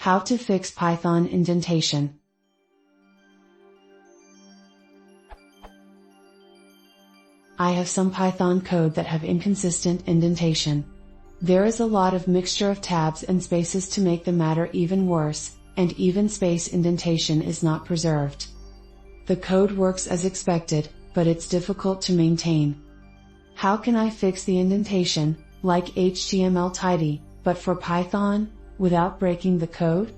How to fix Python indentation. I have some Python code that have inconsistent indentation. There is a lot of mixture of tabs and spaces to make the matter even worse, and even space indentation is not preserved. The code works as expected, but it's difficult to maintain. How can I fix the indentation, like HTML tidy, but for Python, without breaking the code?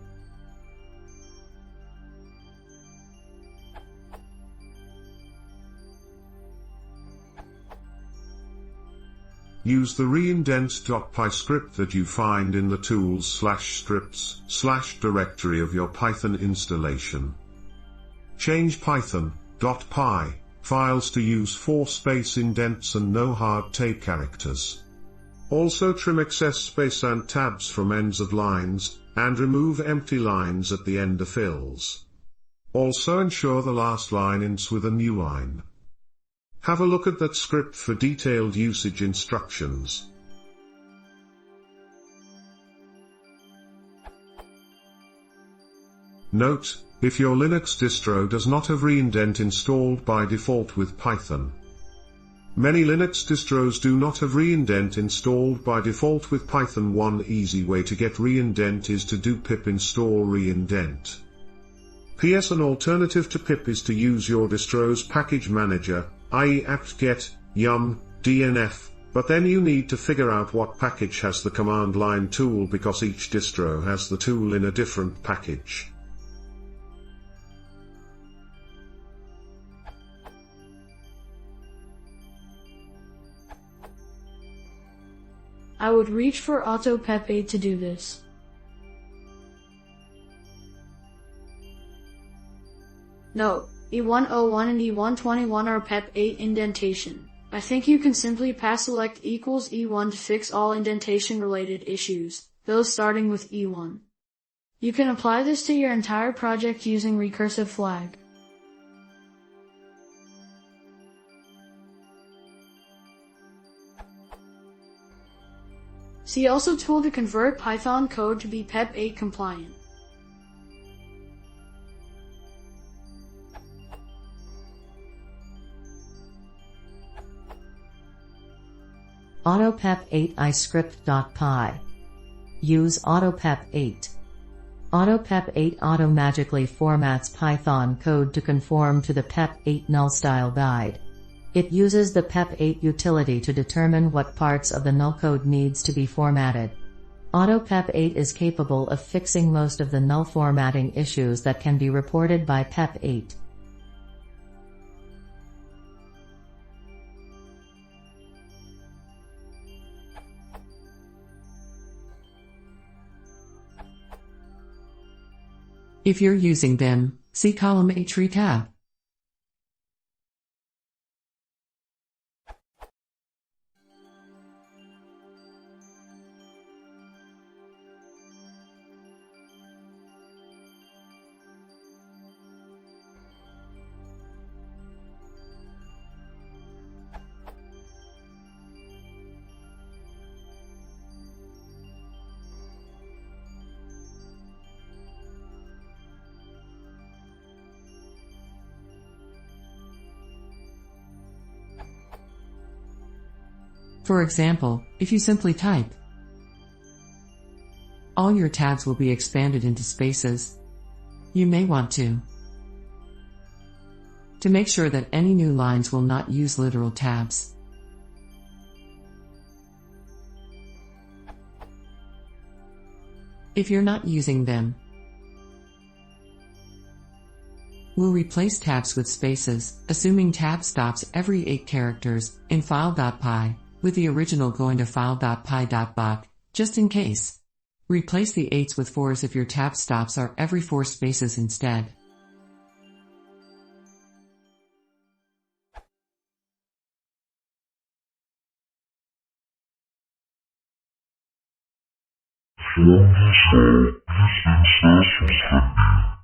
Use the reindent.py script that you find in the tools/scripts/ directory of your Python installation. Change python.py files to use 4 space indents and no hard tape characters. Also trim excess space and tabs from ends of lines, and remove empty lines at the end of fills. Also ensure the last line ends with a new line. Have a look at that script for detailed usage instructions. Note: if your Linux distro does not have reindent installed by default with Python. Many Linux distros do not have reindent installed by default with Python. One easy way to get reindent is to do pip install reindent. PS An alternative to pip is to use your distro's package manager, i.e. apt-get, yum, dnf, but then you need to figure out what package has the command line tool because each distro has the tool in a different package. I would reach for AutoPep8 to do this. Note: E101 and E121 are PEP8 indentation. I think you can simply pass select equals E1 to fix all indentation related issues, those starting with E1. You can apply this to your entire project using recursive flag. See also tool to convert Python code to be PEP8 compliant. AutoPep8 iScript.py. Use AutoPep8. AutoPep8 auto-magically formats Python code to conform to the PEP8 null style guide. It uses the PEP8 utility to determine what parts of the null code needs to be formatted. AutoPep8 is capable of fixing most of the null formatting issues that can be reported by PEP8. If you're using them, see column H3 tab. For example, if you simply type, all your tabs will be expanded into spaces. You may want to make sure that any new lines will not use literal tabs. If you're not using them, we'll replace tabs with spaces, assuming tab stops every 8 characters, in file.py, with the original going to file.py.boc, just in case. Replace the 8s with 4s if your tab stops are every 4 spaces instead. Voor die zal, please install subscribe.